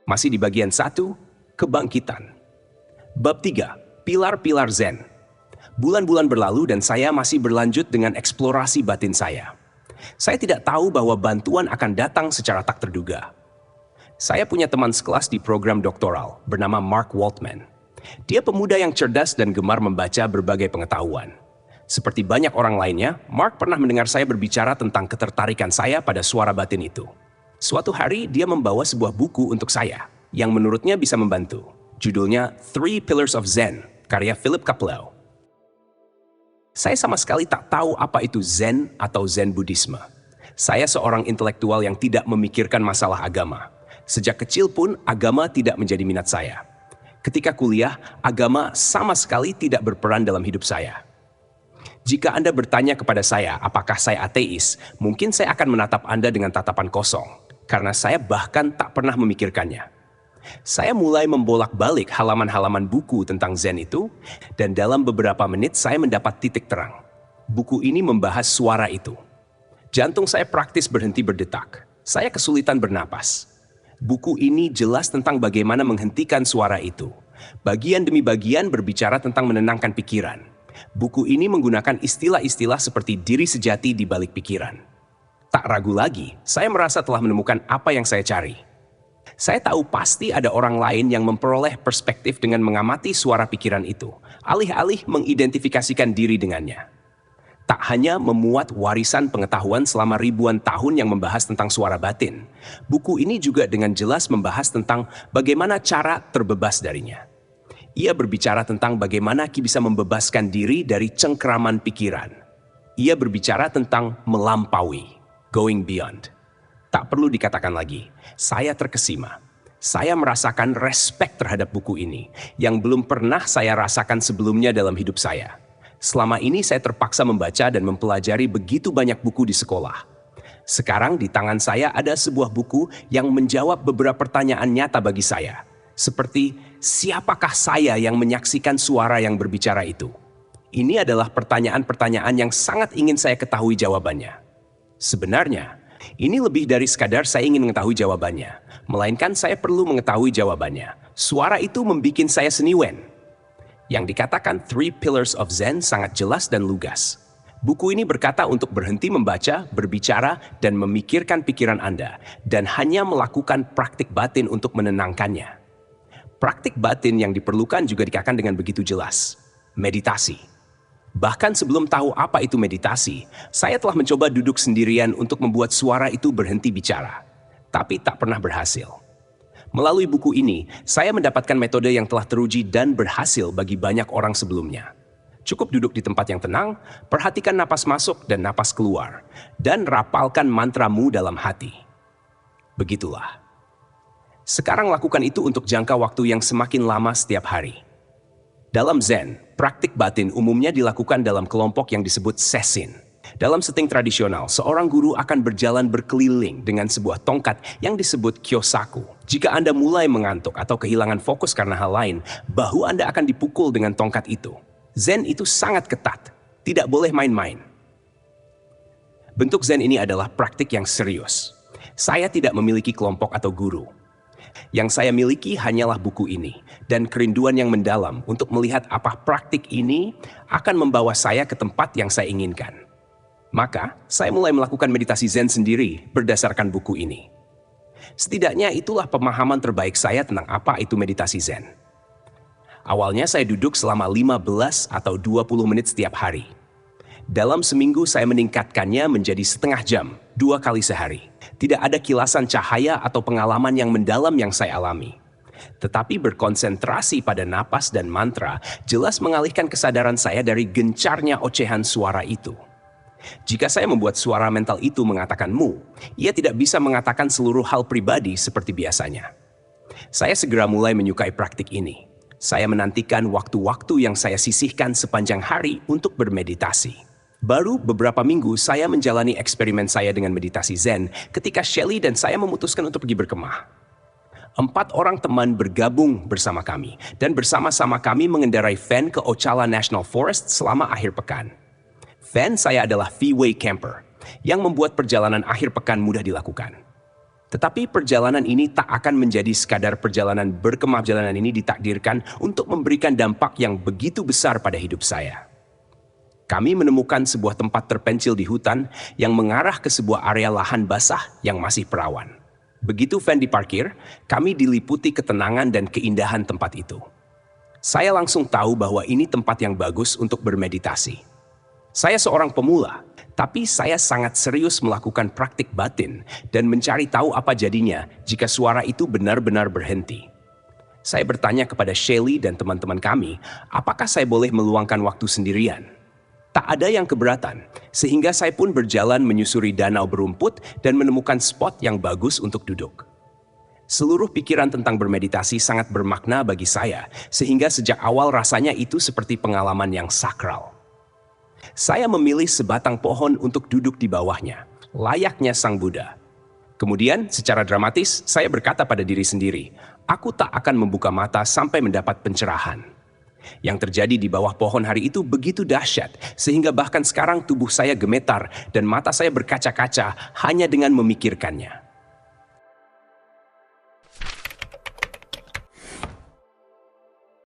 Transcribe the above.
Masih di bagian 1, kebangkitan. Bab 3, pilar-pilar Zen. Bulan-bulan berlalu dan saya masih berlanjut dengan eksplorasi batin saya. Saya tidak tahu bahwa bantuan akan datang secara tak terduga. Saya punya teman sekelas di program doktoral bernama Mark Waltman. Dia pemuda yang cerdas dan gemar membaca berbagai pengetahuan. Seperti banyak orang lainnya, Mark pernah mendengar saya berbicara tentang ketertarikan saya pada suara batin itu. Suatu hari, dia membawa sebuah buku untuk saya, yang menurutnya bisa membantu. Judulnya Three Pillars of Zen, karya Philip Kapleau. Saya sama sekali tak tahu apa itu Zen atau Zen Buddhisme. Saya seorang intelektual yang tidak memikirkan masalah agama. Sejak kecil pun, agama tidak menjadi minat saya. Ketika kuliah, agama sama sekali tidak berperan dalam hidup saya. Jika Anda bertanya kepada saya apakah saya ateis, mungkin saya akan menatap Anda dengan tatapan kosong, karena saya bahkan tak pernah memikirkannya. Saya mulai membolak-balik halaman-halaman buku tentang Zen itu, dan dalam beberapa menit saya mendapat titik terang. Buku ini membahas suara itu. Jantung saya praktis berhenti berdetak. Saya kesulitan bernapas. Buku ini jelas tentang bagaimana menghentikan suara itu. Bagian demi bagian berbicara tentang menenangkan pikiran. Buku ini menggunakan istilah-istilah seperti diri sejati di balik pikiran. Tak ragu lagi, saya merasa telah menemukan apa yang saya cari. Saya tahu pasti ada orang lain yang memperoleh perspektif dengan mengamati suara pikiran itu, alih-alih mengidentifikasikan diri dengannya. Tak hanya memuat warisan pengetahuan selama ribuan tahun yang membahas tentang suara batin, buku ini juga dengan jelas membahas tentang bagaimana cara terbebas darinya. Ia berbicara tentang bagaimana kita bisa membebaskan diri dari cengkraman pikiran. Ia berbicara tentang melampaui, going beyond. Tak perlu dikatakan lagi, saya terkesima. Saya merasakan respek terhadap buku ini, yang belum pernah saya rasakan sebelumnya dalam hidup saya. Selama ini saya terpaksa membaca dan mempelajari begitu banyak buku di sekolah. Sekarang di tangan saya ada sebuah buku yang menjawab beberapa pertanyaan nyata bagi saya. Seperti, siapakah saya yang menyaksikan suara yang berbicara itu? Ini adalah pertanyaan-pertanyaan yang sangat ingin saya ketahui jawabannya. Sebenarnya, ini lebih dari sekadar saya ingin mengetahui jawabannya, melainkan saya perlu mengetahui jawabannya. Suara itu membuat saya seniwen. Yang dikatakan Three Pillars of Zen sangat jelas dan lugas. Buku ini berkata untuk berhenti membaca, berbicara, dan memikirkan pikiran Anda, dan hanya melakukan praktik batin untuk menenangkannya. Praktik batin yang diperlukan juga dikatakan dengan begitu jelas, meditasi. Bahkan sebelum tahu apa itu meditasi, saya telah mencoba duduk sendirian untuk membuat suara itu berhenti bicara, tapi tak pernah berhasil. Melalui buku ini, saya mendapatkan metode yang telah teruji dan berhasil bagi banyak orang sebelumnya. Cukup duduk di tempat yang tenang, perhatikan napas masuk dan napas keluar, dan rapalkan mantramu dalam hati. Begitulah. Sekarang lakukan itu untuk jangka waktu yang semakin lama setiap hari. Dalam Zen, praktik batin umumnya dilakukan dalam kelompok yang disebut sessin. Dalam setting tradisional, seorang guru akan berjalan berkeliling dengan sebuah tongkat yang disebut kyosaku. Jika Anda mulai mengantuk atau kehilangan fokus karena hal lain, bahu Anda akan dipukul dengan tongkat itu. Zen itu sangat ketat, tidak boleh main-main. Bentuk Zen ini adalah praktik yang serius. Saya tidak memiliki kelompok atau guru. Yang saya miliki hanyalah buku ini, dan kerinduan yang mendalam untuk melihat apa praktik ini akan membawa saya ke tempat yang saya inginkan. Maka, saya mulai melakukan meditasi Zen sendiri berdasarkan buku ini. Setidaknya itulah pemahaman terbaik saya tentang apa itu meditasi Zen. Awalnya saya duduk selama 15 atau 20 menit setiap hari. Dalam seminggu saya meningkatkannya menjadi setengah jam, 2 kali sehari. Tidak ada kilasan cahaya atau pengalaman yang mendalam yang saya alami. Tetapi berkonsentrasi pada napas dan mantra jelas mengalihkan kesadaran saya dari gencarnya ocehan suara itu. Jika saya membuat suara mental itu mengatakan mu, ia tidak bisa mengatakan seluruh hal pribadi seperti biasanya. Saya segera mulai menyukai praktik ini. Saya menantikan waktu-waktu yang saya sisihkan sepanjang hari untuk bermeditasi. Baru beberapa minggu saya menjalani eksperimen saya dengan meditasi Zen ketika Shelley dan saya memutuskan untuk pergi berkemah. 4 orang teman bergabung bersama kami dan bersama-sama kami mengendarai van ke Ocala National Forest selama akhir pekan. Van saya adalah V-Way Camper, yang membuat perjalanan akhir pekan mudah dilakukan. Tetapi perjalanan ini tak akan menjadi sekadar perjalanan berkemah. Perjalanan ini ditakdirkan untuk memberikan dampak yang begitu besar pada hidup saya. Kami menemukan sebuah tempat terpencil di hutan yang mengarah ke sebuah area lahan basah yang masih perawan. Begitu van diparkir, kami diliputi ketenangan dan keindahan tempat itu. Saya langsung tahu bahwa ini tempat yang bagus untuk bermeditasi. Saya seorang pemula, tapi saya sangat serius melakukan praktik batin dan mencari tahu apa jadinya jika suara itu benar-benar berhenti. Saya bertanya kepada Shelly dan teman-teman kami, apakah saya boleh meluangkan waktu sendirian? Tak ada yang keberatan, sehingga saya pun berjalan menyusuri danau berumput dan menemukan spot yang bagus untuk duduk. Seluruh pikiran tentang bermeditasi sangat bermakna bagi saya, sehingga sejak awal rasanya itu seperti pengalaman yang sakral. Saya memilih sebatang pohon untuk duduk di bawahnya, layaknya Sang Buddha. Kemudian, secara dramatis, saya berkata pada diri sendiri, aku tak akan membuka mata sampai mendapat pencerahan. Yang terjadi di bawah pohon hari itu begitu dahsyat, sehingga bahkan sekarang tubuh saya gemetar dan mata saya berkaca-kaca hanya dengan memikirkannya.